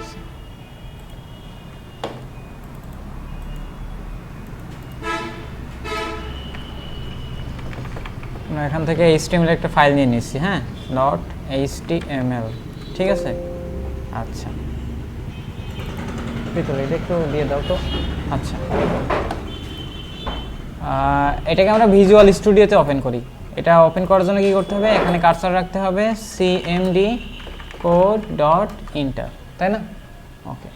আচ্ছা আমরা এখান থেকে HTML একটা ফাইল নিয়ে নিচ্ছি, হ্যাঁ, .html, ঠিক আছে। আচ্ছা ভিতরে এটা একটু দিয়ে দাও তো। আচ্ছা এটাকে আমরা ভিজুয়াল স্টুডিওতে ওপেন করি। এটা ওপেন করার জন্য কি করতে হবে, এখানে কার্সর রাখতে হবে cmd code.inter, তাই না? ওকে,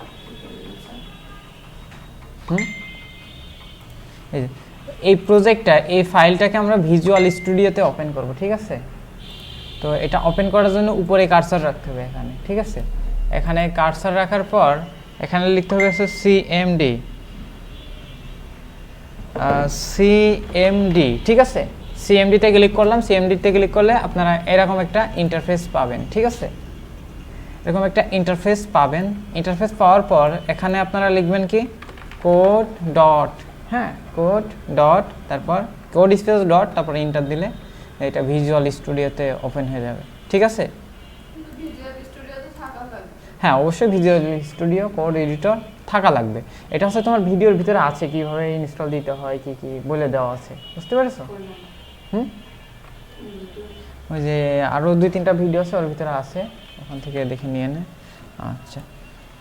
এই প্রজেক্টটা, এই ফাইলটাকে আমরা ভিজুয়াল স্টুডিওতে ওপেন করব, ঠিক আছে। তো এটা ওপেন করার জন্য উপরে কার্সর রাখতে হবে এখানে, ঠিক আছে। এখানে কার্সর রাখার পর এখানে লিখতে হবে cmd, ঠিক আছে। cmd তে ক্লিক করলাম। cmd তে ক্লিক করলে আপনারা এরকম একটা ইন্টারফেস পাবেন, ঠিক আছে। এরকম একটা ইন্টারফেস পাবেন। ইন্টারফেস পাওয়ার পর এখানে আপনারা লিখবেন কি কোড ডট, হ্যাঁ, কোড ডট, তারপর কোড স্পেস ডট, তারপর ইন্টার দিলে এটা ভিজুয়াল স্টুডিওতে ওপেন হয়ে যাবে, ঠিক আছে। হ্যাঁ, অবশ্যই ভিজুয়াল স্টুডিও কোড এডিটর থাকা লাগবে। এটা হচ্ছে তোমার ভিডিওর ভিতরে আছে, কিভাবে ইনস্টল দিতে হয় কি কি বলে দেওয়া আছে, বুঝতে পেরেছো? ওই যে আরও 2-3টা ভিডিও আছে, ওর ভিতরে আছে, ওখান থেকে দেখে নিয়ে নে। আচ্ছা,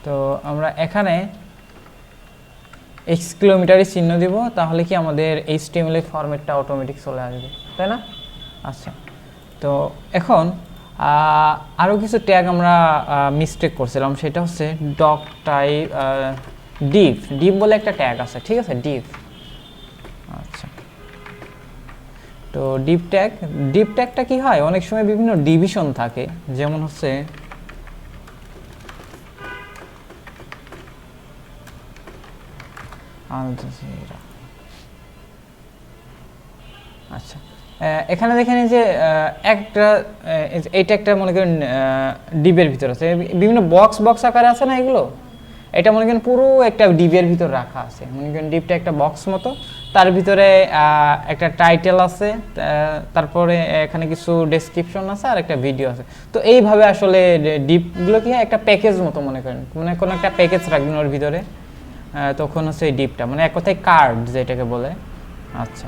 তো আমরা এখানে এক্সক্লেমেটরি চিহ্ন দিব, তাহলে কি আমাদের HTML এর ফরম্যাটটা অটোমেটিক চলে আসবে, তাই না? আচ্ছা, তো এখন আরও কিছু ট্যাগ আমরা মিস্টেক করছিলাম, সেটা হচ্ছে ডক টাইপ, ডিভ বলে একটা ট্যাগ আছে, ঠিক আছে, ডিভ। আচ্ছা, তো ডিভ ট্যাগটা কি হয়, অনেক সময় বিভিন্ন ডিভিশন থাকে, যেমন হচ্ছে আচ্ছা, এখানে দেখেন যে একটা এইটা একটা মনে করেন ডিবের ভিতর আছে, বিভিন্ন বক্স আকারে আছে না এগুলো, এটা মনে করেন পুরো একটা ডিবের ভিতর রাখা আছে। মনে করেন ডিবটা একটা বক্স মতো, তার ভিতরে একটা টাইটেল আছে, তারপরে এখানে কিছু ডেসক্রিপশন আছে আর একটা ভিডিও আছে। তো এইভাবে আসলে ডিপগুলো কি একটা প্যাকেজ মতো মনে করেন, মানে কোনো একটা প্যাকেজ রাখবেন ওর ভিতরে, তখন হচ্ছে এই ডিপটা মানে এক কথায় কার্ড যেটাকে বলে। আচ্ছা,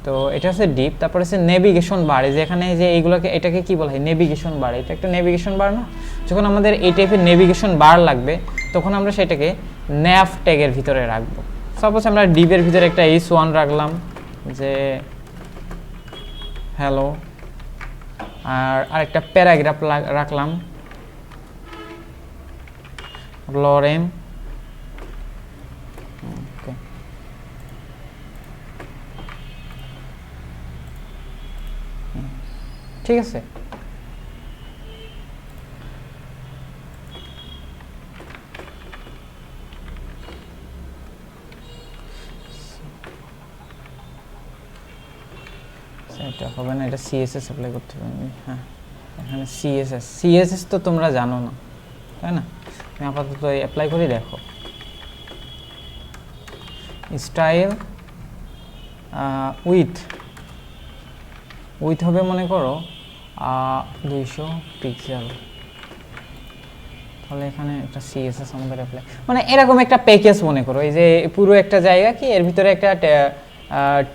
তো এটা হচ্ছে ডিপ। তারপরে হচ্ছে নেভিগেশন বার, যেখানে যে এইগুলোকে, এটাকে কি বলা হয়, নেভিগেশন বার। এটা একটা নেভিগেশন বার না? যখন আমাদের এই টাইপের নেভিগেশন বার লাগবে, তখন আমরা সেটাকে ন্যাভ ট্যাগের ভিতরে রাখবো। সাপোজ আমরা ডিপের ভিতরে একটা h1 রাখলাম, যে হ্যালো, আর আরেকটা প্যারাগ্রাফ রাখলাম লরেম, ঠিক আছে। এটা হবে না, এটা CSS অ্যাপ্লাই করতে হবে। হ্যাঁ, এখানে CSS তো তোমরা জানো না, তাই না? আমি আপাতত অ্যাপ্লাই করে দেখো। স্টাইল উইথ হবে মনে করো 200 পিক্সেল, তাহলে এখানে একটা CSS আমাদের অ্যাপ্লাই, মানে এরকম একটা প্যাকেজ মনে করো। এই যে পুরো একটা জায়গা কি, এর ভিতরে একটা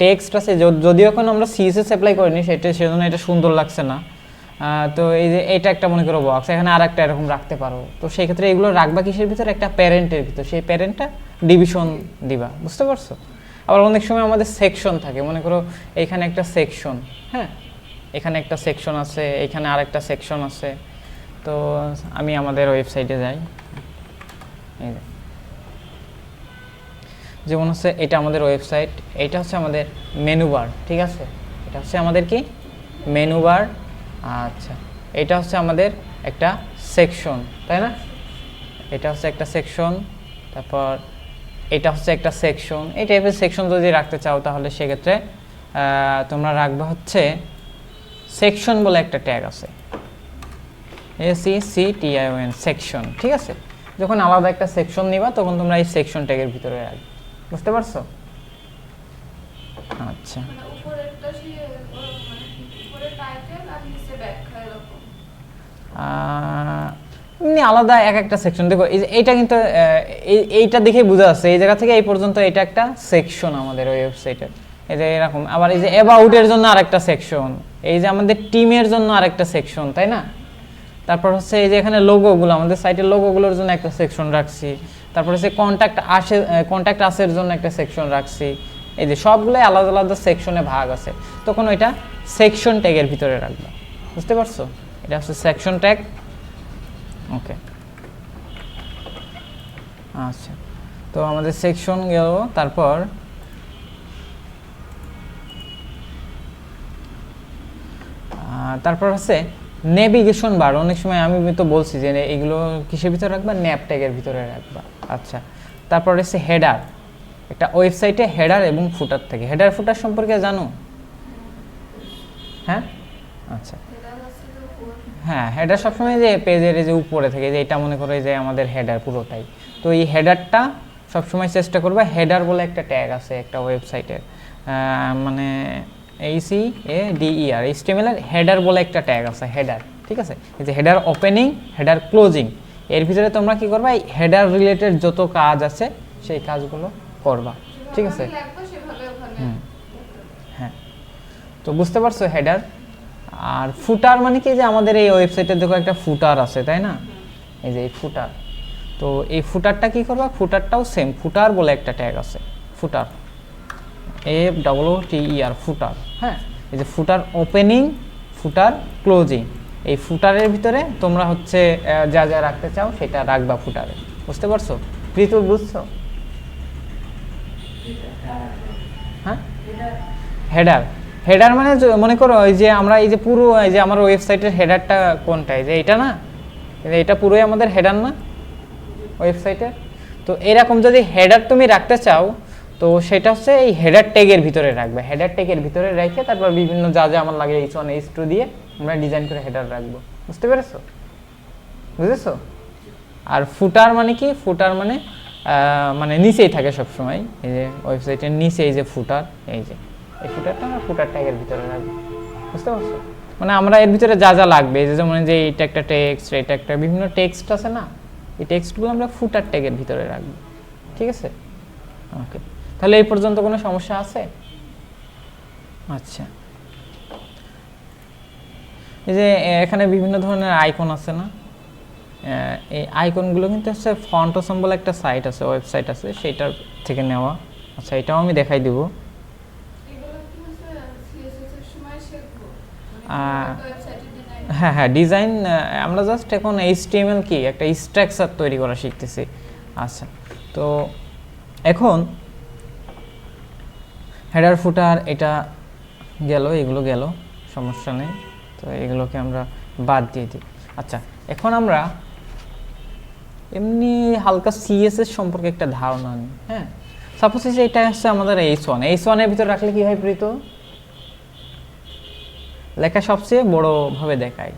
টেক্সট আছে, যদিও এখন আমরা CSS অ্যাপ্লাই করিনি, সেজন্য এটা সুন্দর লাগছে না। তো এই যে এটা একটা মনে করো বক্স, এখানে আর একটা এরকম রাখতে পারো। তো সেই ক্ষেত্রে এগুলো রাখবা কিসের ভিতরে, একটা প্যারেন্টের ভিতর, সেই প্যারেন্টটা ডিভিশন দিবা, বুঝতে পারছো? আবার অনেক সময় আমাদের সেকশন থাকে, মনে করো এইখানে একটা সেকশন, হ্যাঁ, এখানে একটা সেকশন আছে, এখানে আর একটা সেকশন আছে। তো আমি আমাদের ওয়েবসাইটে যাই, এই যেমন হচ্ছে এটা আমাদের ওয়েবসাইট, এটা হচ্ছে আমাদের মেনু বার, ঠিক আছে, এটা হচ্ছে আমাদের কি মেনু বার। আচ্ছা, এটা হচ্ছে আমাদের একটা সেকশন, তাই না? এটা হচ্ছে একটা সেকশন, তারপর এটা হচ্ছে একটা সেকশন। এই টাইপের সেকশন যদি রাখতে চাও, তাহলে সেক্ষেত্রে তোমরা রাখবে হচ্ছে সেকশন বলে একটা ট্যাগ আছে, SECTION, সেকশন, ঠিক আছে। যখন আলাদা একটা সেকশন নিবা, তখন তোমরা এই সেকশন ট্যাগের ভিতরে রাখবে, বুঝতে পারছো? আচ্ছা, এমনি আলাদা এক একটা সেকশন। দেখো এই যে এইটা কিন্তু এইটা দেখেই বোঝা যাচ্ছে এই জায়গা থেকে এই পর্যন্ত এটা একটা সেকশন আমাদের ওই ওয়েবসাইটের। এই যে এরকম আবার এই যে অ্যাবাউটের জন্য আরেকটা সেকশন, এই যে আমাদের টিমের জন্য আরেকটা সেকশন, তাই না? তারপর হচ্ছে এই যে এখানে লোগোগুলো, আমাদের সাইটের লোগোগুলোর জন্য একটা সেকশন রাখছি। তারপর হচ্ছে কন্ট্যাক্ট আসের জন্য একটা সেকশন রাখছি। এই যে সবগুলোই আলাদা আলাদা সেকশনে ভাগ আছে, তখন ওইটা সেকশন ট্যাগের ভিতরে রাখবা। বুঝতে পারছো? এটা হচ্ছে সেকশন ট্যাগ। ওকে, আচ্ছা, তো আমাদের সেকশন গেল। তারপর হচ্ছে নেভিগেশন বার। অনেক সময় আমি তো বলছি যে এগুলো কিসের ভিতরে রাখবা, ন্যাপ ট্যাগের ভিতরে রাখবা। আচ্ছা, তারপর হচ্ছে হেডার। একটা ওয়েবসাইটে হেডার এবং ফুটার থাকে। হেডার ফুটার সম্পর্কে জানো? হ্যাঁ, আচ্ছা, হ্যাঁ, হেডার সবসময় যে পেজের যে উপরে থাকে, যে এটা মনে করো যে আমাদের হেডার পুরোটাই। তো এই হেডারটা সবসময় চেষ্টা করবা, হেডার বলে একটা ট্যাগ আছে একটা ওয়েবসাইটের, মানে HEADER HTML এর হেডার বলে একটা ট্যাগ আছে, হেডার। ঠিক আছে, এই যে হেডার ওপেনিং, হেডার ক্লোজিং, এর ভিতরে তোমরা কি করবা, এই হেডার রিলেটেড যত কাজ আছে সেই কাজগুলো করবা। ঠিক আছে, হ্যাঁ, তো বুঝতে পারছো হেডার। আর ফুটার মানে কি, যে আমাদের এই ওয়েবসাইটে দেখো একটা ফুটার আছে, তাই না? এই যে এই ফুটার, তো এই ফুটারটা কি করবা, ফুটারটাও সেম, ফুটার বলে একটা ট্যাগ আছে, ফুটার, FOOTER, ফুটার। হ্যাঁ, এই যে ফুটার ওপেনিং, ফুটার ক্লোজিং, এই ফুটারের ভিতরে তোমরা হচ্ছে যা যা রাখতে চাও সেটা রাখবা ফুটারে। বুঝতে পারছো? প্রীতুল, বুঝছো? হ্যাঁ, হেডার। হেডার মানে মনে করো এই যে আমরা এই যে পুরো এই যে আমার ওয়েবসাইটের হেডারটা কোনটা, এই যে এটা না, এটা পুরোই আমাদের হেডার না ওয়েবসাইটের? তো এরকম যদি হেডার তুমি রাখতে চাও, তো সেটা হচ্ছে এই হেডার ট্যাগের ভিতরে রাখবে। হেডার ট্যাগের ভিতরে রেখে তারপর বিভিন্ন যা যা আমার লাগে H1 H2 দিয়ে আমরা ডিজাইন করে হেডার রাখবো। বুঝতে পেরেছো? বুঝেছো? আর ফুটার মানে কি, ফুটার মানে মানে নিচেই থাকে সব সময়, এই যে ওয়েবসাইটের নিচে এই যে ফুটার, এই যে এই ফুটারটা আমরা ফুটার ট্যাগের ভিতরে রাখবো। বুঝতে পারছো? মানে আমরা এর ভিতরে যা যা লাগবে, এই যে যেমন যে এটা একটা টেক্সট, এটা একটা বিভিন্ন টেক্সট আছে না, এই টেক্সটগুলো আমরা ফুটার ট্যাগের ভিতরে রাখবো। ঠিক আছে, ওকে, তাহলে এই পর্যন্ত কোনো সমস্যা আছে? আচ্ছা, এই যে এখানে বিভিন্ন ধরনের আইকন আছে না, এই আইকনগুলো কিন্তু হচ্ছে ফন্টসম বলে একটা সাইট আছে, ওয়েবসাইট আছে, সেইটার থেকে নেওয়া। আচ্ছা, এটাও আমি দেখাই দিব। হ্যাঁ হ্যাঁ, ডিজাইন আমরা জাস্ট এখন HTML কি একটা স্ট্রাকচার তৈরি করা শিখতেছি। আচ্ছা, তো এখন হেডার ফুটার এটা গেল, এগুলো গেল, সমস্যা নেই, তো এগুলোকে আমরা বাদ দিয়ে দিই। আচ্ছা, এখন আমরা এমনি হালকা CSS সম্পর্কে একটা ধারণা নিই। হ্যাঁ, সাপোজ যে এটা হচ্ছে আমাদের H1 এর ভিতরে রাখলে কি হয় প্রীত, লেখা সবচেয়ে বড়ভাবে দেখায়,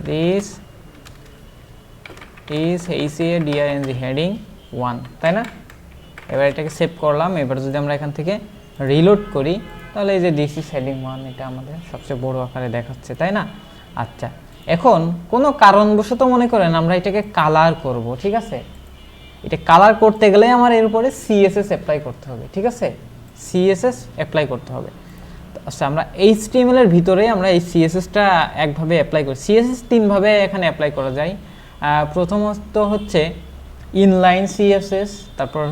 দিস ইজ HADING হেডিং 1, তাই না? এবার এটাকে সেভ করলাম। এবার যদি আমরা এখান থেকে রিলোড করি, তাহলে এই যে দিস ইজ হেডিং 1 এটা আমাদের সবচেয়ে বড় আকারে দেখাচ্ছে, তাই না? আচ্ছা, এখন কোনো কারণবশত মনে করেন আমরা এটাকে কালার করব, ঠিক আছে? এটা কালার করতে গেলে আমার এর উপরে CSS অ্যাপ্লাই করতে হবে, ঠিক আছে? CSS অ্যাপ্লাই করতে হবে। আচ্ছা, আমরা HTML এর ভিতরে আমরা এই CSSটা একভাবে অ্যাপ্লাই করি। CSS তিনভাবে এখানে অ্যাপ্লাই করা যায়। প্রথমত হচ্ছে ইনলাইন CSS, তারপর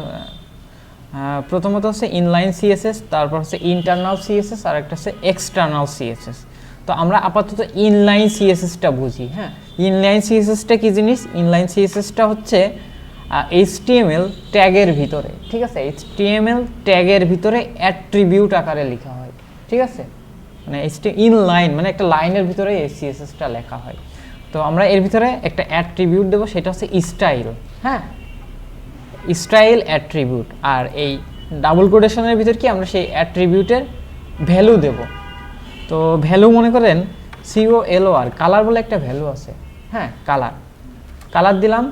প্রথমত হচ্ছে ইনলাইন CSS, তারপর হচ্ছে ইন্টারনাল CSS, আর একটা হচ্ছে এক্সটার্নাল CSS। তো আমরা আপাতত ইনলাইন CSSটা বুঝি। হ্যাঁ, ইনলাইন CSSটা কি জিনিস? ইনলাইন CSSটা হচ্ছে HTML ট্যাগের ভিতরে, ঠিক আছে? HTML ট্যাগের ভিতরে অ্যাট্রিবিউট আকারে লেখা হয়, ঠিক আছে? মানে ইনলাইন মানে একটা লাইনের ভিতরে এই CSSটা লেখা হয়। তো আমরা এর ভিতরে একটা অ্যাট্রিবিউট দেবো, সেটা হচ্ছে স্টাইল। হ্যাঁ, স্টাইল অ্যাট্রিবিউট, আর এই ডাবল কোটেশনের ভিতর কি আমরা সেই অ্যাট্রিবিউটের ভ্যালু দেব। তো ভ্যালু মনে করেন COLOR, কালার বলে একটা ভ্যালু আছে। হ্যাঁ, কালার দিলাম।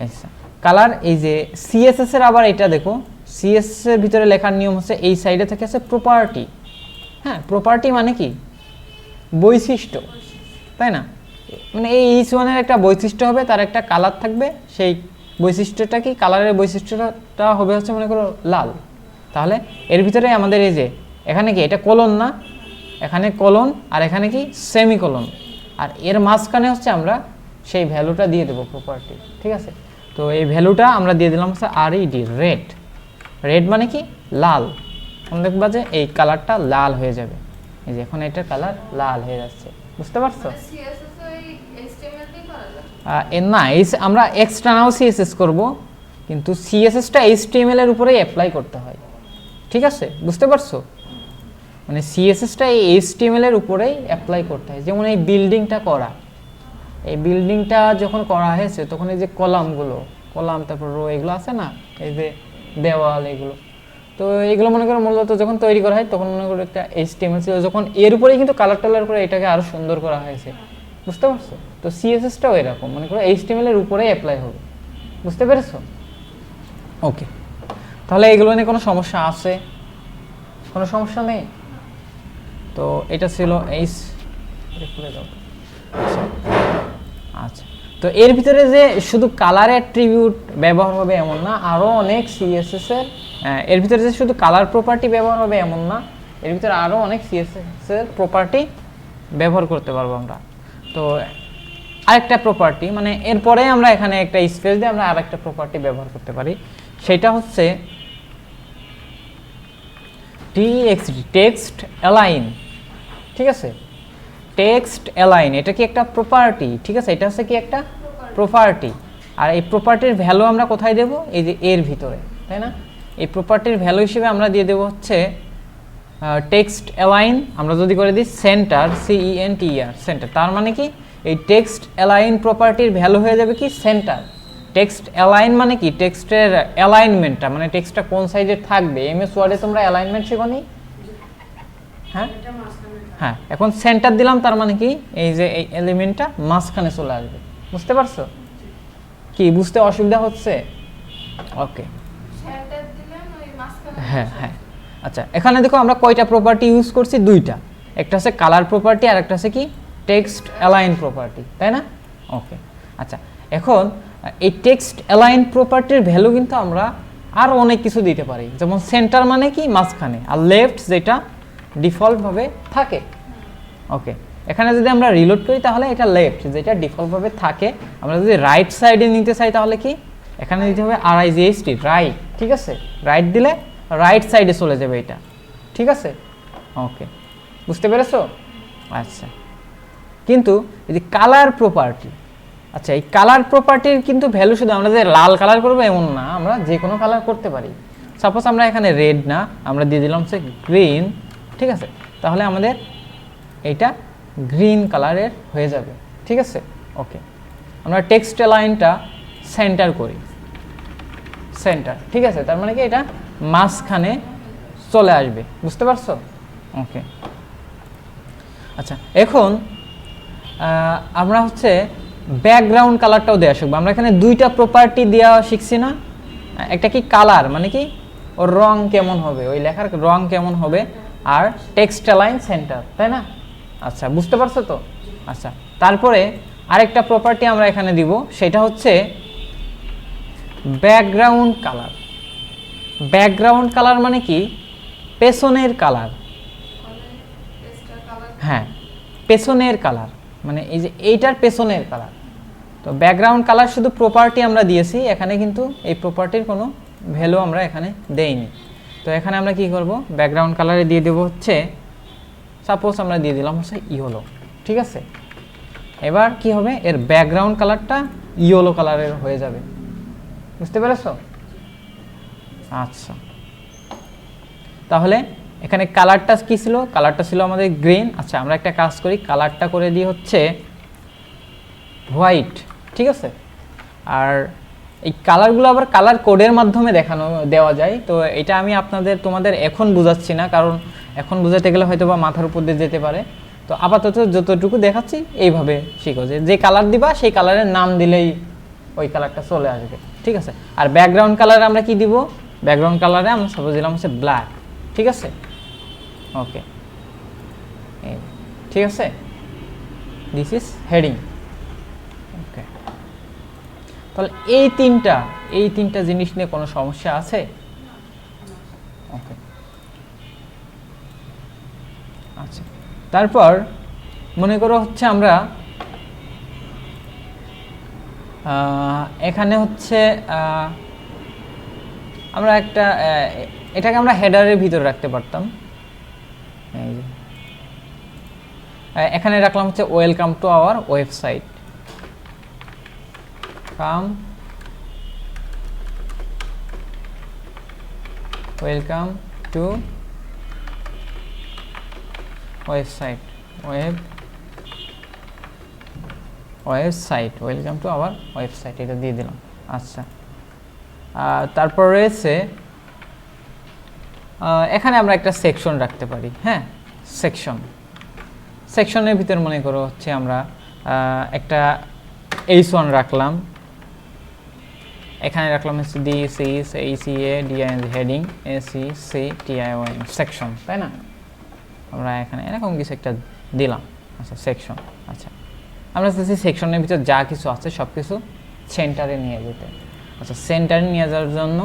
আচ্ছা, কালার এই যে CSS এর আবার এটা দেখো, CSS এর ভিতরে লেখার নিয়ম হচ্ছে এই সাইডে থেকে আছে প্রপার্টি। হ্যাঁ, প্রপার্টি মানে কি? বৈশিষ্ট্য, তাই না? মানে এই ইচ ওয়ানের একটা বৈশিষ্ট্য হবে, তার একটা কালার থাকবে, সেই বৈশিষ্ট্যটা কি, কালারের বৈশিষ্ট্যটা হবে হচ্ছে মনে করো লাল। তাহলে এর ভিতরে আমাদের এই যে এখানে কি এটা কোলন না, এখানে কোলন আর এখানে কি সেমিকোলন, আর এর মাঝখানে হচ্ছে আমরা সেই ভ্যালুটা দিয়ে দেবো প্রপার্টি, ঠিক আছে। তো এই ভ্যালুটা আমরা দিয়ে দিলাম হচ্ছে RED, রেড। রেড মানে কি লাল, আমরা দেখবা যে এই কালারটা লাল হয়ে যাবে, এই যে এখন এটার কালার লাল হয়ে যাচ্ছে, বুঝতে পারছো? না আমরা এক্সটার্নাল সিএসএস করব, কিন্তু সিএসএসটা HTML এর উপরেই অ্যাপ্লাই করতে হয়, ঠিক আছে, বুঝতে পারছো? মানে সিএসএসটা এই HTML এর উপরেই অ্যাপ্লাই করতে হয়। যেমন এই বিল্ডিংটা করা, এই বিল্ডিংটা যখন করা হয়েছে তখন এই যে কলামগুলো, কলাম তারপর রো এগুলো আছে না, এই যে দেওয়াল এগুলো, তো এগুলো মনে করো মূলত যখন তৈরি করা হয় তখন মনে করো একটা HTML ছিল, যখন এর উপরেই কিন্তু কালার টালার করে এটাকে আরো সুন্দর করা হয়েছে, বুঝতে পারছো? তো সিএসএসটাও এরকম মনে করো HTML এর উপরেই অ্যাপ্লাই হবে, বুঝতে পেরেছো? ওকে, তাহলে এগুলো নিয়ে কোনো সমস্যা আছে? কোনো সমস্যা নেই? তো এটা ছিল আচ্ছা, তো এর ভিতরে যে শুধু কালার অ্যাট্রিবিউট ব্যবহার হবে এমন না, আরও অনেক সিএসএস এর ভিতরে যে শুধু কালার প্রপার্টি ব্যবহার হবে এমন না, এর ভিতরে আরও অনেক সিএসএস এর প্রপার্টি ব্যবহার করতে পারবো আমরা। তো আরেকটা প্রপার্টি মানে এরপরে আমরা এখানে একটা স্পেস দিয়ে আমরা আরেকটা প্রপার্টি ব্যবহার করতে পারি, সেটা হচ্ছে TXT, টেক্সট অ্যালাইন, ঠিক আছে। টেক্সট অ্যালাইন এটা কি একটা প্রপার্টি, ঠিক আছে, এটা হচ্ছে কি একটা প্রপার্টি। আর এই প্রপার্টির ভ্যালু আমরা কোথায় দেব? এই যে এর ভিতরে, তাই না? এই প্রপার্টির ভ্যালু হিসেবে আমরা দিয়ে দেব হচ্ছে টেক্সট অ্যালাইন, আমরা যদি করে দিই সেন্টার, CENTER, সেন্টার, তার মানে কি এই টেক্সট অ্যালাইন প্রপার্টির ভ্যালু হয়ে যাবে কি সেন্টার। টেক্সট অ্যালাইন মানে কি টেক্সটের অ্যালাইনমেন্টটা, মানে টেক্সটটা কোন সাইজে থাকবে। MS ওয়ার্ডে তোমরা অ্যালাইনমেন্ট শেখোনি? হ্যাঁ হ্যাঁ, এখন সেন্টার দিলাম, তার মানে কি এই যে এই এলিমেন্টটা মাঝখানে চলে আসবে, বুঝতে পারছো? কি বুঝতে অসুবিধা হচ্ছে? ওকে, হ্যাঁ হ্যাঁ। আচ্ছা, এখানে দেখো আমরা কয়টা প্রপার্টি ইউজ করছি? দুইটা, একটা হচ্ছে কালার প্রপার্টি আর একটা হচ্ছে কি টেক্সট অ্যালাইন প্রপার্টি, তাই না? ওকে, আচ্ছা, এখন এই টেক্সট অ্যালাইন প্রপার্টির ভ্যালু কিন্তু আমরা আরও অনেক কিছু দিতে পারি, যেমন সেন্টার মানে কি মাঝখানে, আর লেফট যেটা ডিফল্টভাবে থাকে। ওকে, এখানে যদি আমরা রিলোড করি তাহলে এটা লেফট যেটা ডিফল্টভাবে থাকে। আমরা যদি রাইট সাইডে নিতে চাই তাহলে কি এখানে দিতে হবে RIGHT, রাইট, ঠিক আছে। রাইট দিলে রাইট সাইডে চলে যাবে এটা, ঠিক আছে। ওকে, বুঝতে পেরেছো? আচ্ছা, কিন্তু এই যে কালার প্রপার্টি, আচ্ছা এই কালার প্রপার্টির কিন্তু ভ্যালু শুধু আমরা যে লাল কালার করবো এমন না, আমরা যে কোনো কালার করতে পারি। সাপোজ আমরা এখানে রেড না, আমরা দিয়ে দিলাম হচ্ছে গ্রিন, ঠিক আছে, তাহলে আমাদের এইটা গ্রিন কালারের হয়ে যাবে, ঠিক আছে। ওকে, আমরা টেক্সট লাইনটা সেন্টার করি, সেন্টার, ঠিক আছে, তার মানে কি এটা মাঝখানে চলে আসবে, বুঝতে পারছো? ওকে, আচ্ছা, এখন আমরা হচ্ছে ব্যাকগ্রাউন্ড কালারটাও দেওয়া শিখবো। আমরা এখানে দুইটা প্রপার্টি দেওয়া শিখছি না, একটা কি কালার মানে কি ওর রং কেমন হবে, ওই লেখার রং কেমন হবে, আর টেক্সট লাইন সেন্টার, তাই না? আচ্ছা, বুঝতে পারছো তো? আচ্ছা, তারপরে আরেকটা প্রপার্টি আমরা এখানে দিব, সেটা হচ্ছে ব্যাকগ্রাউন্ড কালার। ব্যাকগ্রাউন্ড কালার মানে কি পেছনের কালার, হ্যাঁ পেছনের কালার, মানে এই যে এইটার পেছনের কালার। তো ব্যাকগ্রাউন্ড কালার শুধু প্রপার্টি আমরা দিয়েছি, এখানে কিন্তু এই প্রপার্টির কোনো ভ্যালু আমরা এখানে দেইনি। তো এখানে আমরা কি করব, ব্যাকগ্রাউন্ড কালারে দিয়ে দেব হচ্ছে, সাপোজ আমরা দিয়ে দিলাম হচ্ছে ইয়েলো, ঠিক আছে। এবার কি হবে, এর ব্যাকগ্রাউন্ড কালারটা ইয়েলো কালারের হয়ে যাবে, বুঝতে পেরেছো? আচ্ছা, তাহলে এখানে কালারটা কি ছিল? কালারটা ছিল আমাদের গ্রিন। আচ্ছা, আমরা একটা কাজ করি, কালারটা করে দিই হচ্ছে হোয়াইট, ঠিক আছে। আর এই কালারগুলো আবার কালার কোডের মাধ্যমে দেওয়া যায়। তো এটা আমি তোমাদের এখন বোঝাচ্ছি না, কারণ এখন বোঝাতে গেলে হয়তো বা মাথার উপর দিয়ে যেতে পারে। তো আপাতত যতটুকু দেখাচ্ছি এইভাবে শিখো, যে কালার দিবা সেই কালারের নাম দিলেই ওই কালারটা চলে আসবে, ঠিক আছে। আর ব্যাকগ্রাউন্ড কালারে আমরা কি দিব, ব্যাকগ্রাউন্ড কালারে আমরা সাপোজ দিলাম হচ্ছে ব্ল্যাক, ঠিক আছে। ওকে, ঠিক আছে, দিস ইজ হেডিং, তাহলে এই তিনটা জিনিস নিয়ে কোনো সমস্যা আছে? ওকে, আচ্ছা। তারপর মনে করো হচ্ছে আমরা এখানে হচ্ছে আমরা একটা এটাকে আমরা হেডারের ভিতরে রাখতে পারতাম। এই যে এখানে রাখলাম হচ্ছে welcome to our website, welcome to website, welcome to our website, এটা দিয়ে দিলাম। আচ্ছা, তারপর রয়েছে এখানে আমরা একটা সেকশন রাখতে পারি। হ্যাঁ, সেকশনের ভিতর মনে করো হচ্ছে আমরা একটা H1 রাখলাম, এখানে রাখলাম হচ্ছে DCA হেডিং, ACCTION সেকশন, তাই না? আমরা এখানে এরকম কিছু একটা দিলাম। আচ্ছা, সেকশন। আচ্ছা, আমরা চাচ্ছি সেকশনের ভিতর যা কিছু আছে সব কিছু সেন্টারে নিয়ে যেতে। আচ্ছা, সেন্টারে নিয়ে যাওয়ার জন্য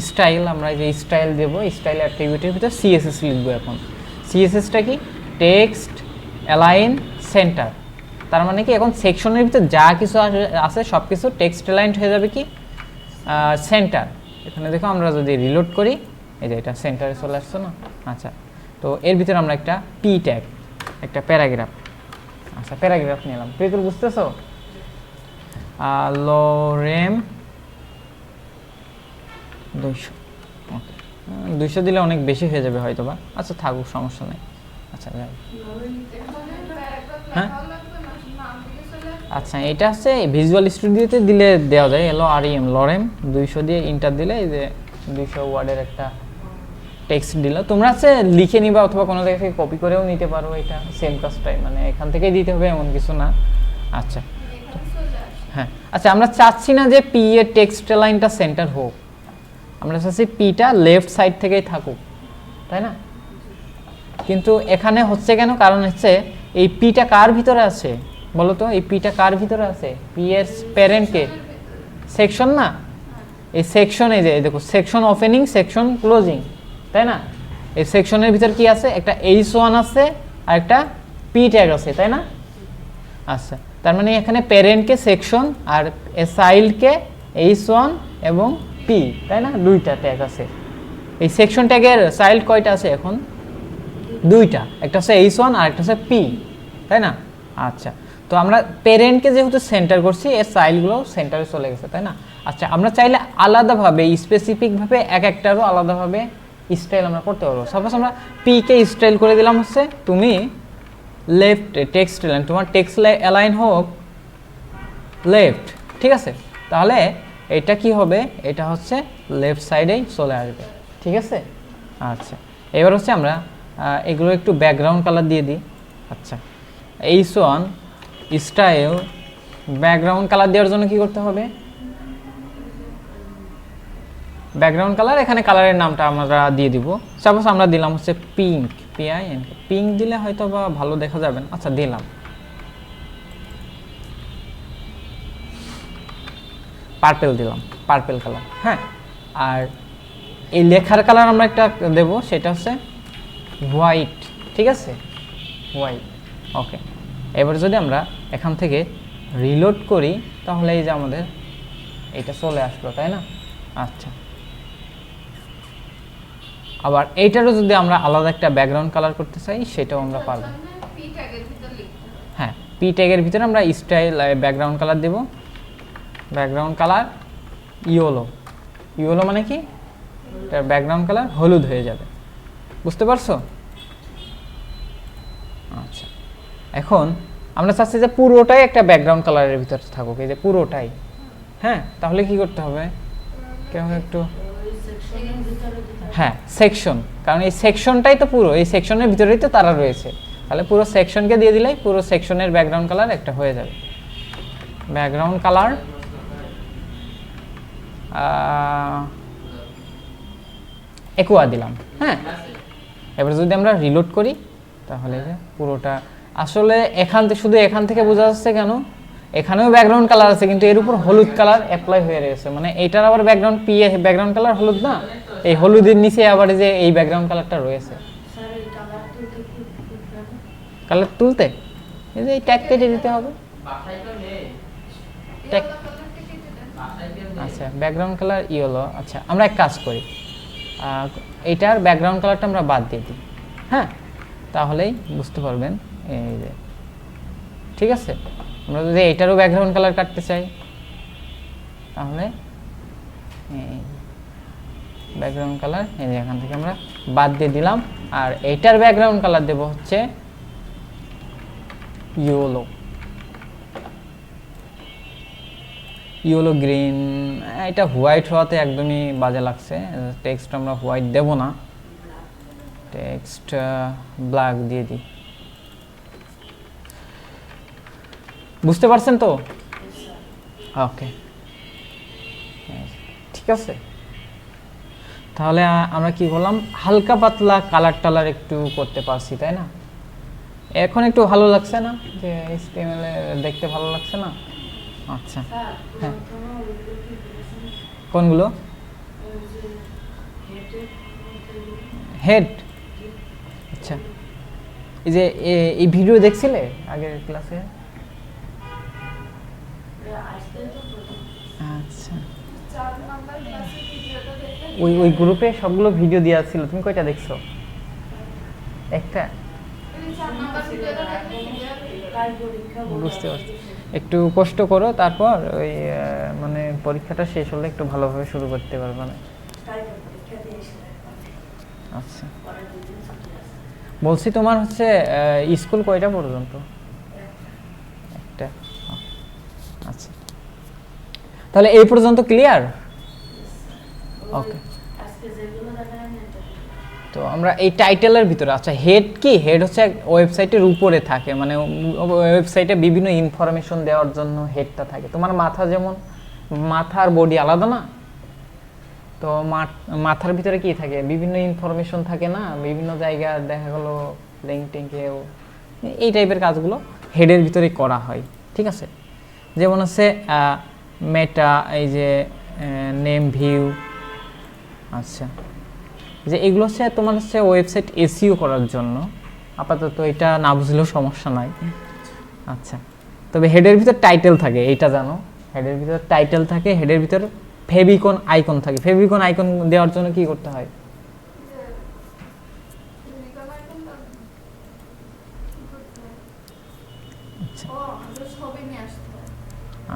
স্টাইল, আমরা যে স্টাইল দেবো, স্টাইল অ্যাট্রিবিউটের ভিতর CSS লিখবো। এখন CSSটা কি? Text align centre. তার মানে কি এখন সেকশনের ভিতর যা কিছু আছে সব কিছু টেক্সট অ্যালাইনড হয়ে যাবে কি সেন্টার। এখানে দেখো আমরা যদি রিলোড করি, এই যে এটা সেন্টারে চলে আসছে না? আচ্ছা, তো এর ভিতরে আমরা একটা পি ট্যাগ, একটা প্যারাগ্রাফ, আচ্ছা প্যারাগ্রাফ নিলাম। প্রিয়তর বুঝতেছো? লোরেম 200, ওকে, 200 দিলে অনেক বেশি হয়ে যাবে হয়তো বা। আচ্ছা থাকুক, সমস্যা নেই। আচ্ছা যাই, হ্যাঁ আচ্ছা, এটা হচ্ছে ভিজুয়াল স্টুডিওতে দিলে দেওয়া যায়। LOREM, লোরেম 200 দিয়ে ইন্টার দিলে এই যে 200 ওয়ার্ডের একটা টেক্সট দিল। তোমরা হচ্ছে লিখে নিবা অথবা কোনো জায়গা থেকে কপি করেও নিতে পারো, এটা সেম কাজটাই, মানে এখান থেকেই দিতে হবে এমন কিছু না। আচ্ছা, হ্যাঁ আচ্ছা, আমরা চাচ্ছি না যে পি এর টেক্সট লাইনটা সেন্টার হোক, আমরা চাচ্ছি পিটা লেফট সাইড থেকেই থাকুক, তাই না? কিন্তু এখানে হচ্ছে কেন? কারণ হচ্ছে এই পিটা কার ভিতরে আছে বলো তো? এই পিটা কার ভিতরে আছে? পি এর প্যারেন্টকে সেকশন না? এই সেকশনে যে দেখো সেকশন ওপেনিং, সেকশন ক্লোজিং, তাই না? এই সেকশনের ভিতর কি আছে? একটা H1 আছে আর একটা পি ট্যাগ আছে, তাই না? আচ্ছা, তার মানে এখানে প্যারেন্টকে সেকশন আর চাইল্ডকে H1 এবং পি, তাই না? দুইটা ট্যাগ আছে। এই সেকশন ট্যাগের চাইল্ড কয়টা আছে এখন? দুইটা, একটা হচ্ছে H1 আর একটা হচ্ছে পি, তাই না? আচ্ছা, তো আমরা প্যারেন্টকে যেহেতু সেন্টার করছি, এর চাইল্ডগুলো সেন্টারে চলে গেছে, তাই না? আচ্ছা, আমরা চাইলে আলাদাভাবে স্পেসিফিকভাবে এক একটারও আলাদাভাবে স্টাইল আমরা করতে পারবো। সাপোজ আমরা পি কে স্টাইল করে দিলাম হচ্ছে তুমি লেফট টেক্সট লাইন, তোমার টেক্সট অ্যালাইন হোক লেফট, ঠিক আছে? তাহলে এটা কি হবে? এটা হচ্ছে লেফট সাইডেই চলে আসবে, ঠিক আছে? আচ্ছা, এবার হচ্ছে আমরা এগুলো একটু ব্যাকগ্রাউন্ড কালার দিয়ে দিই। আচ্ছা, H1 স্টাইল ব্যাকগ্রাউন্ড কালার দেওয়ার জন্য কি করতে হবে? ব্যাকগ্রাউন্ড কালার, এখানে কালারের নামটা আমরা দিয়ে দিব। সাপোজ আমরা দিলাম হচ্ছে পিঙ্ক, PIN, পিঙ্ক দিলে হয়তো বা ভালো দেখা যাবে না। আচ্ছা, দিলাম পার্পেল, দিলাম পার্পেল কালার। হ্যাঁ, আর এই লেখার কালার আমরা একটা দেব, সেটা হচ্ছে হোয়াইট, ঠিক আছে? হোয়াইট, ওকে। এবার যদি আমরা এখান থেকে রিলোড করি তাহলে এই যে আমাদের এটা চলে আসলো, তাই না? আচ্ছা, আবার এইটারও যদি আমরা আলাদা একটা ব্যাকগ্রাউন্ড কালার করতে চাই সেটাও আমরা পারবো। হ্যাঁ, পি ট্যাগের ভিতরে আমরা স্টাইল ব্যাকগ্রাউন্ড কালার দেব। ব্যাকগ্রাউন্ড কালার ইয়েলো, ইয়েলো মানে কি? এটার ব্যাকগ্রাউন্ড কালার হলুদ হয়ে যাবে, বুঝতে পারছো? আচ্ছা, এখন আমরা চাচ্ছি যে পুরোটাই একটা ব্যাকগ্রাউন্ড কালারের ভিতরে থাকুক, এই যে পুরোটাই। হ্যাঁ, তাহলে কি করতে হবে? কেমন একটু, হ্যাঁ সেকশন, কারণ এই সেকশনটাই তো পুরো, এই সেকশনের ভিতরেই তো তারা রয়েছে, তাহলে পুরো সেকশনকে দিয়ে দিলেই পুরো সেকশনের ব্যাকগ্রাউন্ড কালার একটা হয়ে যাবে। ব্যাকগ্রাউন্ড কালার একুয়া দিলাম। হ্যাঁ, এবার যদি আমরা রিলোড করি তাহলে যে পুরোটা আসলে এখান থেকে, শুধু এখান থেকে বোঝা যাচ্ছে কেন? এখানেও ব্যাকগ্রাউন্ড কালার আছে কিন্তু এর উপর হলুদ কালার অ্যাপ্লাই হয়ে রয়েছে, মানে এইটার আবার ব্যাকগ্রাউন্ড ব্যাকগ্রাউন্ড কালার হলুদ না, এই হলুদের নিচে আবার যে এই ব্যাকগ্রাউন্ড কালারটা রয়েছে। কালার তুলতে এই যে এই ট্যাগ কেটে দিতে হবে। ট্যাগ, আচ্ছা ব্যাকগ্রাউন্ড কালার ইয়েলো। আচ্ছা আমরা এক কাজ করি, এইটার ব্যাকগ্রাউন্ড কালারটা আমরা বাদ দিয়ে দিই, হ্যাঁ তাহলেই বুঝতে পারবেন। এই যে ঠিক আছে, আমরা যদি এইটারও ব্যাকগ্রাউন্ড কালার কাটতে চাই তাহলে ব্যাকগ্রাউন্ড কালার এই যে এখান থেকে আমরা বাদ দিয়ে দিলাম, আর এইটার ব্যাকগ্রাউন্ড কালার দেব হচ্ছে ইয়েলো, ইয়েলো গ্রিন। এটা হোয়াইট হওয়াতে একদমই বাজে লাগছে, টেক্সট আমরা হোয়াইট দেব না, টেক্সট ব্ল্যাক দিয়ে দিই। বুঝতে পারছেন তো? ওকে ঠিক আছে, তাহলে আমরা কি করলাম, হালকা পাতলা কালার টালার একটু করতে পারছি, তাই না? এখন একটু ভালো লাগছে না যে HTML দেখতে ভালো লাগছে না? আচ্ছা হ্যাঁ, কোনগুলো? হেড, আচ্ছা এই যে এই ভিডিও দেখছিলে আগের ক্লাসে? আচ্ছা ওই গ্রুপে সবগুলো ভিডিও দেওয়া ছিল, তুমি কয়টা দেখছো? একটা? বুঝতে পারছি, একটু কষ্ট করো, তারপর ওই মানে পরীক্ষাটা শেষ হলে একটু ভালোভাবে শুরু করতে পারবে না। আচ্ছা বলছি তোমার হচ্ছে স্কুল কয়টা পর্যন্ত? একটা। আচ্ছা তাহলে এই পর্যন্ত ক্লিয়ার? ওকে, তো আমরা এই টাইটেলের ভিতরে, আচ্ছা হেড কি? হেড হচ্ছে ওয়েবসাইটের উপরে থাকে, মানে ওয়েবসাইটে বিভিন্ন ইনফরমেশন দেওয়ার জন্য হেডটা থাকে। তোমার মাথা যেমন, মাথার বডি আলাদা না, তো মাথার ভিতরে কি থাকে, বিভিন্ন ইনফরমেশন থাকে না, বিভিন্ন জায়গা দেখা গেলো লিঙ্ক টিঙ্কেও, এই টাইপের কাজগুলো হেডের ভিতরে করা হয়, ঠিক আছে? যেমন হচ্ছে মেটা, এই যে নেম ভিউ, আচ্ছা যে এগুলো হচ্ছে তোমার হচ্ছে ওয়েবসাইট এসইও করার জন্য, আপাতত এটা না বুঝলেও সমস্যা নাই। আচ্ছা তবে হেডের ভিতর টাইটেল থাকে, এইটা জানো, হেডের ভিতর টাইটেল থাকে, হেডের ভিতর ফেভিকন আইকন থাকে। ফেভিকন আইকন দেওয়ার জন্য কি করতে হয়?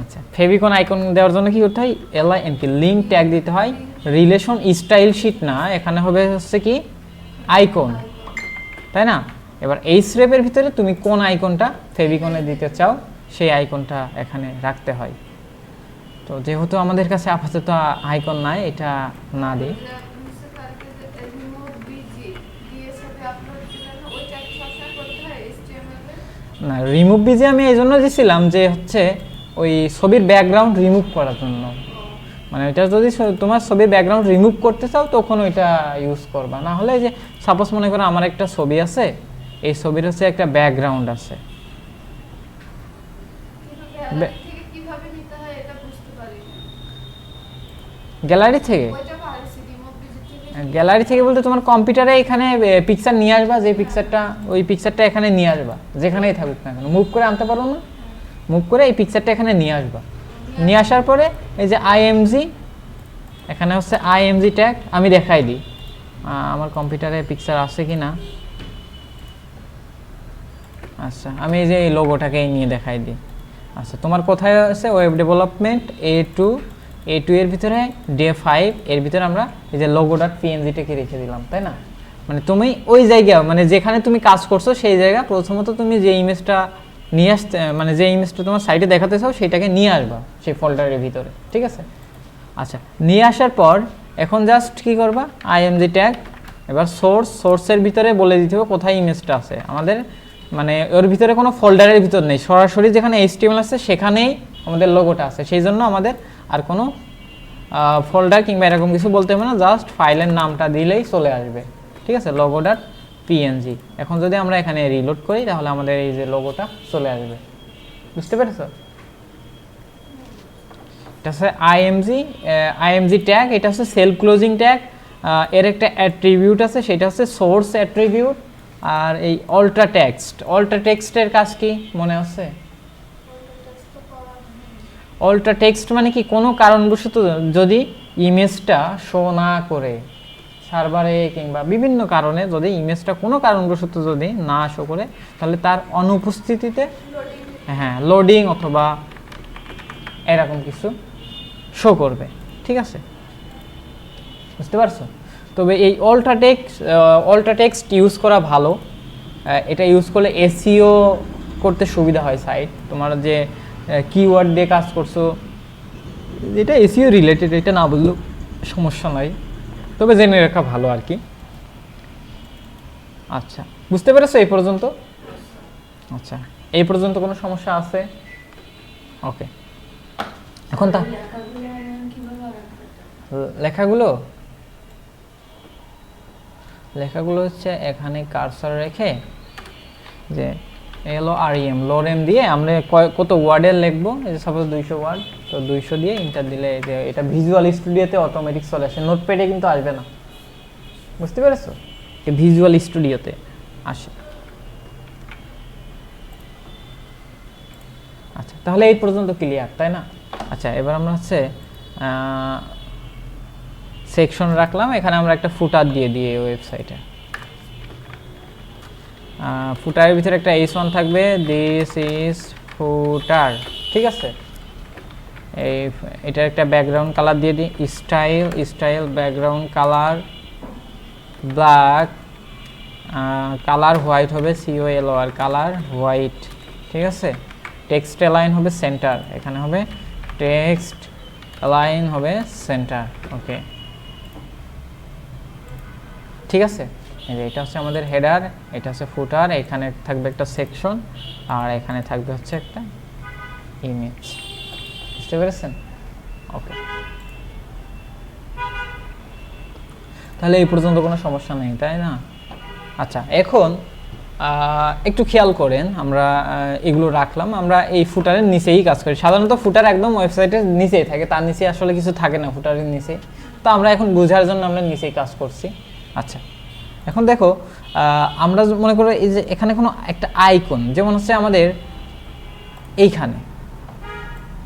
আচ্ছা ফেভিকন আইকন দেওয়ার জন্য কি করতে হয়? এলআইএনপি লিঙ্ক ট্যাগ দিতে হয়। রিলেশন স্টাইল শিট না, এখানে হবে হচ্ছে কি আইকন, তাই না? এবার এই স্রেপের ভিতরে তুমি কোন আইকনটা ফেভিকনে দিতে চাও সেই আইকনটা এখানে রাখতে হয়। তো যেহেতু আমাদের কাছে আপাতত আইকন নাই, এটা না দিই। না রিমুভ বিজি আমি এই জন্য দিয়েছিলাম যে হচ্ছে ওই ছবির ব্যাকগ্রাউন্ড রিমুভ করার জন্য, মানে এটা যদি তোমার ছবির ব্যাকগ্রাউন্ড রিমুভ করতে চাও তখন ওইটা ইউজ করবা, না হলে যে সাপোজ মনে করো আমার একটা ছবি আছে, এই ছবির হচ্ছে একটা ব্যাকগ্রাউন্ড আছে, গ্যালারি থেকে? গ্যালারি থেকে বলতে তোমার কম্পিউটারে এখানে পিকচার নিয়ে আসবা, যে পিকচারটা, ওই পিকচারটা এখানে নিয়ে আসবা, যেখানেই থাকুক না কেন, মুভ করে আনতে পারো না? মুভ করে এই পিকচারটা এখানে নিয়ে আসবা, নিয়ে আসার পরে এই যে আইএমজি, এখানে হচ্ছে আইএমজি ট্যাগ, আমি দেখাই দিই আমার কম্পিউটারে পিকচার আছে কি না। আচ্ছা আমি এই যে এই লোগোটাকে নিয়ে দেখাই দিই। আচ্ছা তোমার কোথায় আছে? ওয়েব ডেভেলপমেন্ট A2 এর ভিতরে ডে 5 এর ভিতরে আমরা এই যে logo.png-টাকে রেখে দিলাম, তাই না? মানে তুমি ওই জায়গা, মানে যেখানে তুমি কাজ করছো সেই জায়গা প্রথমত তুমি যে ইমেজটা নিয়ে আসতে, মানে যে ইমেজটা তোমার সাইটে দেখাতে চাও সেটাকে নিয়ে আসবা সেই ফোল্ডারের ভিতরে, ঠিক আছে? আচ্ছা নিয়ে আসার পর এখন জাস্ট কি করবা, আইএমজি ট্যাগ, এবার সোর্সের ভিতরে বলে দিতে হবে কোথায় ইমেজটা আছে আমাদের, মানে ওর ভিতরে কোনো ফোল্ডারের ভিতর নেই, সরাসরি যেখানে HTML আছে সেখানেই আমাদের লোগোটা আছে, সেই জন্য আমাদের আর কোনো ফোল্ডার কিংবা এরকম কিছু বলতে হবে না, জাস্ট ফাইলের নামটা দিলেই চলে আসবে, ঠিক আছে? logo.png। এখন যদি আমরা এখানে রিলোড করি তাহলে আমাদের এই যে লোগোটা চলে আসবে, বুঝতে পেরেছো? এটা হচ্ছে আইএমজি ট্যাগ, এটা হচ্ছে সেলফ ক্লোজিং ট্যাগ। এর একটা অ্যাট্রিবিউট আছে, সেটা হচ্ছে সোর্স অ্যাট্রিবিউট। আর এই অল্ট্রা টেক্সটের কাজ কি মনে আছে? অল্ট্রা টেক্সট মানে কি, কোনো কারণবশত যদি ইমেজটা শো না করে সার্ভারে কিংবা বিভিন্ন কারণে যদি ইমেজটা কোনো কারণবশত যদি না শো করে, তাহলে তার অনুপস্থিতিতে হ্যাঁ লোডিং অথবা এরকম কিছু শো করবে। ঠিক আছে, বুঝতে পারছো? তবে এই অল্ট্রা টেক্সট ইউজ করা ভালো। এটা ইউজ করলে এসইও করতে সুবিধা হয়। সাইট তোমার যে কিওয়ার্ড দিয়ে কাজ করছো, যেটা এসইও রিলেটেড, এটা না বললেও সমস্যা নাই, তবে জেনে রাখা ভালো আর কি। আচ্ছা, বুঝতে পেরেছো এই পর্যন্ত? আচ্ছা, এই পর্যন্ত কোনো সমস্যা আছে? ওকে, এখন তা লেখাগুলো হচ্ছে এখানে কার্সর রেখে যে লরেম দিয়ে আমরা কত ওয়ার্ডের লিখবো, সাপোজ 200 ওয়ার্ড, তো 200 দিয়ে ইন্টার দিলে যে এটা ভিজুয়াল স্টুডিওতে অটোমেটিক চলে আসে, নোটপ্যাডে কিন্তু আসবে না। বুঝতে পেরেছো? ভিজুয়াল স্টুডিওতে আসে। আচ্ছা, তাহলে এই পর্যন্ত ক্লিয়ার, তাই না? আচ্ছা, এবার আমরা হচ্ছে সেকশন রাখলাম, এখানে আমরা একটা ফুটার দিয়ে দিই এই ওয়েবসাইটে। ফুটারের ভিতরে একটা h1 থাকবে, দিস ইজ ফুটার। ঠিক আছে, এটার একটা ব্যাকগ্রাউন্ড কালার দিয়ে দিই, style background colour black, colour white হবে, COLOR কালার হোয়াইট। ঠিক আছে, টেক্সট অ্যালাইন হবে সেন্টার, এখানে হবে টেক্সট অ্যালাইন হবে সেন্টার। ওকে, ঠিক আছে। এটা হচ্ছে আমাদের হেডার, এটা হচ্ছে ফুটার, এখানে থাকবে একটা সেকশন, আর এখানে থাকবে হচ্ছে একটা ইমেজ। বুঝতে পেরেছেন? ওকে, তাহলে এই পর্যন্ত কোনো সমস্যা নেই, তাই না? আচ্ছা, এখন একটু খেয়াল করেন, আমরা এগুলো রাখলাম, আমরা এই ফুটারের নিচেই কাজ করি। সাধারণত ফুটার একদম ওয়েবসাইটের নিচেই থাকে, তার নিচে আসলে কিছু থাকে না ফুটারের নিচে। তো আমরা এখন বোঝার জন্য আমরা নিচেই কাজ করছি। আচ্ছা, এখন দেখো, আমরা মনে করি এই যে এখানে কোনো একটা আইকন, যেমন হচ্ছে আমাদের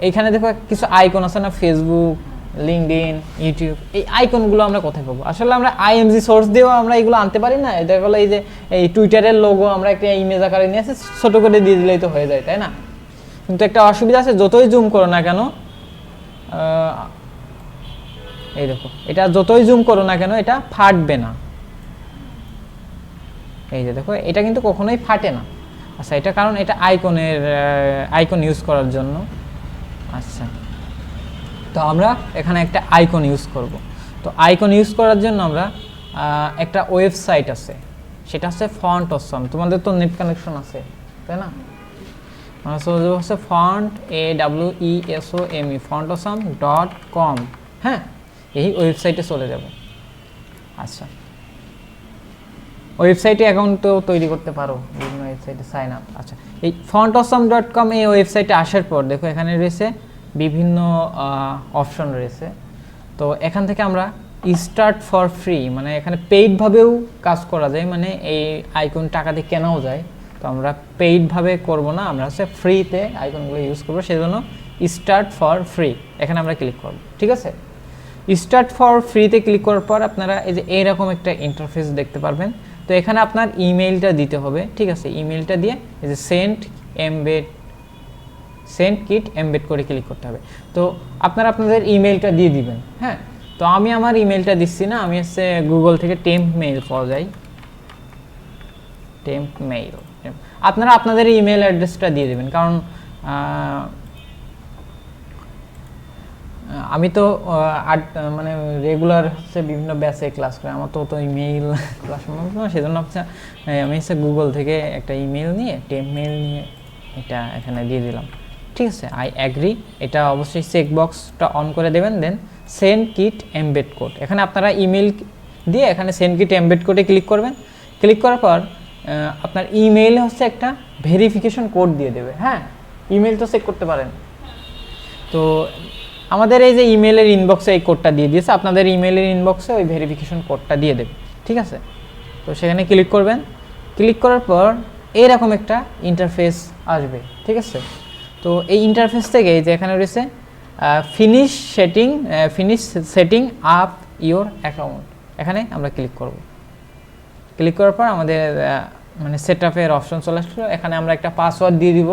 এইখানে দেখো কিছু আইকন আছে না, ফেসবুক, লিঙ্কডইন, ইউটিউব, এই আইকনগুলো আমরা কোথায় পাবো? আসলে আমরা আইএমজি সোর্স দিয়েও আমরা এগুলো আনতে পারি না। এটা হলো এই যে এই টুইটারের লোগো আমরা একটা ইমেজ আকারে নিয়ে আসে ছোটো করে দিয়ে দিলেই তো হয়ে যায়, তাই না? কিন্তু একটা অসুবিধা আছে, যতই জুম করো না কেন, এই দেখো, এটা যতই জুম করো না কেন এটা ফাটবে না। এই যে দেখো, এটা কিন্তু কখনোই ফাটে না। আচ্ছা, এটা কারণ এটা আইকন ইউজ করার জন্য। আচ্ছা, তো আমরা এখানে একটা আইকন ইউজ করব। তো আইকন ইউজ করার জন্য আমরা একটা ওয়েবসাইট আছে, সেটা হচ্ছে ফন্ট অসম। তোমাদের তো নেট কানেকশন আছে, তাই না? হচ্ছে fontawesome.com। হ্যাঁ, এই ওয়েবসাইটে চলে যাব। আচ্ছা, ওয়েবসাইটে অ্যাকাউন্টও তৈরি করতে পারো, বিভিন্ন ওয়েবসাইটে সাইন আপ। আচ্ছা, এই fontawesome.com এই ওয়েবসাইটে আসার পর দেখো এখানে রয়েছে বিভিন্ন অপশন রয়েছে। তো এখান থেকে আমরা স্টার্ট ফর ফ্রি, মানে এখানে পেইডভাবেও কাজ করা যায়, মানে এই আইকন টাকা দিয়ে কেনাও যায়। তো আমরা পেইডভাবে করব না, আমরা হচ্ছে ফ্রিতে আইকনগুলো ইউজ করবো, সেজন্য স্টার্ট ফর ফ্রি এখানে আমরা ক্লিক করব। ঠিক আছে, স্টার্ট ফর ফ্রিতে ক্লিক করার পর আপনারা এই যে এইরকম একটা ইন্টারফেস দেখতে পারবেন। তো এখানে আপনার ইমেইলটা দিতে হবে। ঠিক আছে, ইমেইলটা দিয়ে এই যে সেন্ড কিট এমবেড করে ক্লিক করতে হবে। তো আপনারা আপনাদের ইমেইলটা দিয়ে দিবেন। হ্যাঁ, তো আমি আমার ইমেইলটা দিচ্ছি না, আমি হচ্ছে গুগল থেকে টেম্প মেইল পাওয়া যায়, টেম্প মেইল। আপনারা আপনাদের ইমেইল অ্যাড্রেসটা দিয়ে দেবেন, কারণ আমি তো মানে রেগুলার হচ্ছে বিভিন্ন ব্যাচে ক্লাস করে, আমার তো ইমেইল ক্লাস সম্ভব না, সেজন্য আমি হচ্ছে গুগল থেকে একটা ইমেইল নিয়ে টেম্প মেইল নিয়ে এটা এখানে দিয়ে দিলাম। ঠিক আছে, আই অ্যাগ্রি, এটা অবশ্যই চেকবক্সটা অন করে দেবেন। Then send kit embed code, এখানে আপনারা ইমেল দিয়ে এখানে সেন্ড কিট এমবেড কোডে ক্লিক করবেন। ক্লিক করার পর আপনার ইমেইলে হচ্ছে একটা ভেরিফিকেশন কোড দিয়ে দেবে। হ্যাঁ, ইমেল তো চেক করতে পারেন। তো আমাদের এই যে ইমেলের ইনবক্সে এই কোডটা দিয়ে দিয়েছে, আপনাদের ইমেলের ইনবক্সে ওই ভেরিফিকেশন কোডটা দিয়ে দেবে, ঠিক আছে। তো সেখানে ক্লিক করবেন, ক্লিক করার পর এরকম একটা ইন্টারফেস আসবে, ঠিক আছে। তো এই ইন্টারফেস থেকে এই যে এখানে রয়েছে finish setting up your account, এখানে আমরা ক্লিক করব। ক্লিক করার পর আমাদের মানে সেট আপের অপশন চলে আসলো। এখানে আমরা একটা পাসওয়ার্ড দিয়ে দিব।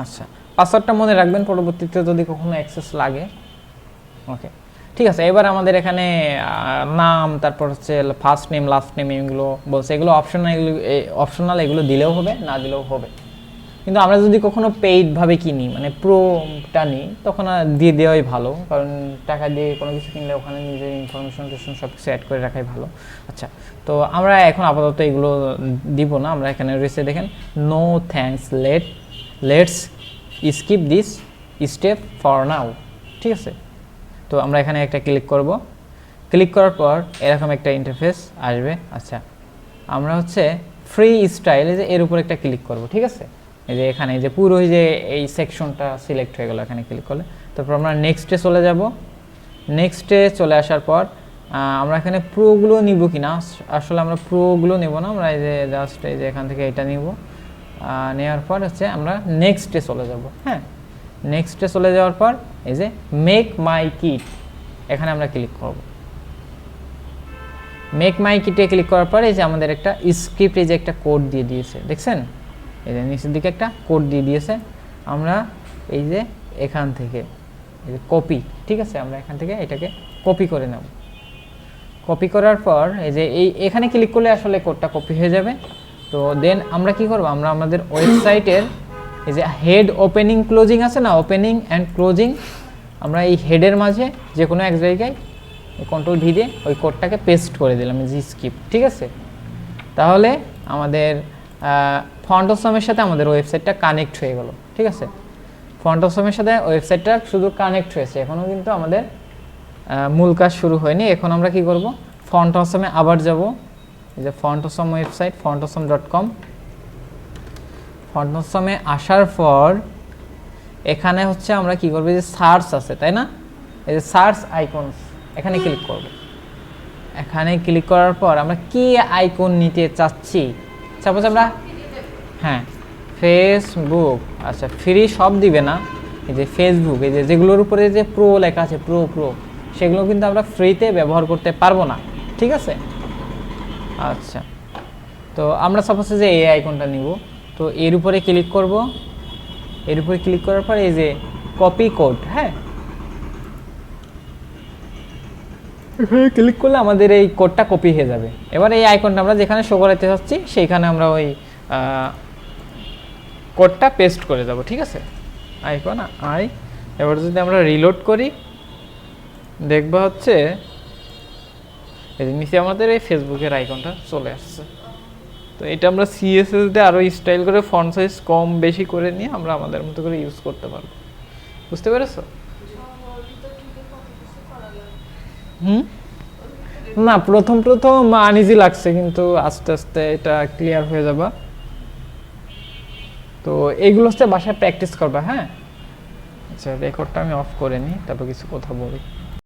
আচ্ছা, পাসওয়ার্ডটা মনে রাখবেন, পরবর্তীতে যদি কখনো অ্যাক্সেস লাগে। ওকে, ঠিক আছে। এবার আমাদের এখানে নাম, তারপর হচ্ছে ফার্স্ট নেম, লাস্ট নেম, এগুলো বলছে, এগুলো অপশনাল, এগুলো দিলেও হবে, না দিলেও হবে। কিন্তু আমরা যদি কখনো পেইডভাবে কিনি, মানে প্রোটা নিই, তখন দিয়ে দেওয়াই ভালো, কারণ টাকা দিয়ে কোনো কিছু কিনলে ওখানে নিজের ইনফরমেশন সব কিছু অ্যাড করে রাখাই ভালো। আচ্ছা, তো আমরা এখন আপাতত এগুলো দিব না। আমরা এখানে রয়েছে দেখেন, no thanks, let's skip this step for now, ঠিক আছে। তো আমরা এখানে একটা ক্লিক করব। ক্লিক করার পর এরকম একটা ইন্টারফেস আসবে। আচ্ছা, আমরা হচ্ছে ফ্রি স্টাইল, যে এর উপর একটা ক্লিক করব, ঠিক আছে। এই যে এখানে যে পুরো যে এই সেকশনটা সিলেক্ট হয়ে গেল, এখানে ক্লিক করলে। তারপর আমরা নেক্সটে চলে যাব। নেক্সটে চলে আসার পর আমরা এখানে প্রোগুলো নিব কিনা, আসলে আমরা প্রোগুলো নেব না, আমরা এই যে জাস্ট এই যে এখান থেকে এটা নিব। নেওয়ার পর হচ্ছে আমরা নেক্সটে চলে যাব। হ্যাঁ, নেক্সটে চলে যাওয়ার পর এই যে মেক মাই কিট, এখানে আমরা ক্লিক করব। মেক মাই কিটে ক্লিক করার পর এই যে আমাদের একটা স্ক্রিপ্ট, এই যে একটা কোড দিয়ে দিয়েছে, দেখছেন, এই যে নিচের দিকে একটা কোড দিয়ে দিয়েছে। আমরা এই যে এখান থেকে এই যে কপি, ঠিক আছে, আমরা এখান থেকে এটাকে কপি করে নেব। কপি করার পর এই যে এখানে ক্লিক করলে আসলে কোডটা কপি হয়ে যাবে। তো দেন আমরা কি করব, আমরা আমাদের ওয়েবসাইটের এই যে হেড ওপেনিং ক্লোজিং আছে না, ওপেনিং অ্যান্ড ক্লোজিং, আমরা এই হেডের মাঝে যে কোনো এক জায়গায় কন্ট্রোল ভি দিয়ে ওই কোডটাকে পেস্ট করে দিলাম, জি স্কিপ, ঠিক আছে। তাহলে আমাদের ফন্ট অসমের সাথে আমাদের ওয়েবসাইটটা কানেক্ট হয়ে গেল, ঠিক আছে। ফন্ট অসমের সাথে ওয়েবসাইটটা শুধু কানেক্ট হয়েছে, এখনও কিন্তু আমাদের মূল কাজ শুরু হয়নি। এখন আমরা কি করব, ফন্ট অসমে আবার যাব। এই যে font awesome website, fontawesome.com। Font অসমে আসার পর এখানে হচ্ছে আমরা কি করব, যে সার্চ আছে, তাই না, এই যে সার্চ আইকনস, এখানে ক্লিক করব। এখানে ক্লিক করার পর আমরা কি আইকন নিতে চাচ্ছি, সাপোজ আমরা হ্যাঁ ফেসবুক, আচ্ছা ফ্রি সব দিবে না, এই যে ফেসবুক, এই যে যেগুলোর উপরে যে প্রো লেখা আছে, প্রো সেগুলো কিন্তু আমরা ফ্রিতে ব্যবহার করতে পারবো না, ঠিক আছে। আচ্ছা, তো আমরা সাপোজ যে এই আইকনটা নিব, তো এর উপরে ক্লিক করব। এর উপরে ক্লিক করার পর এই যে কপি কোড, হ্যাঁ ক্লিক করলে আমাদের এই কোডটা কপি হয়ে যাবে। এবার এই আইকনটা আমরা যেখানে শো করাতে চাচ্ছি সেইখানে আমরা ওই কোডটা পেস্ট করে যাব, ঠিক আছে। আইকন এবার যদি আমরা রিলোড করি, দেখবা হচ্ছে এই যে নিচে আমাদের এই ফেসবুকের আইকনটা চলে আসছে। তো এটা আমরা সিএসএস দিয়ে আরও স্টাইল করে ফন্ট সাইজ কম বেশি করে নিয়ে আমরা আমাদের মতো করে ইউজ করতে পারবো, বুঝতে পেরেছো? না, প্রথম আনইজি লাগছে, কিন্তু আস্তে আস্তে এটা ক্লিয়ার হয়ে যাবে। তো এইগুলো হচ্ছে বাসায় প্র্যাকটিস করবা, হ্যাঁ। আচ্ছা, রেকর্ডটা আমি অফ করে নিই, তারপর কিছু কথা বলি।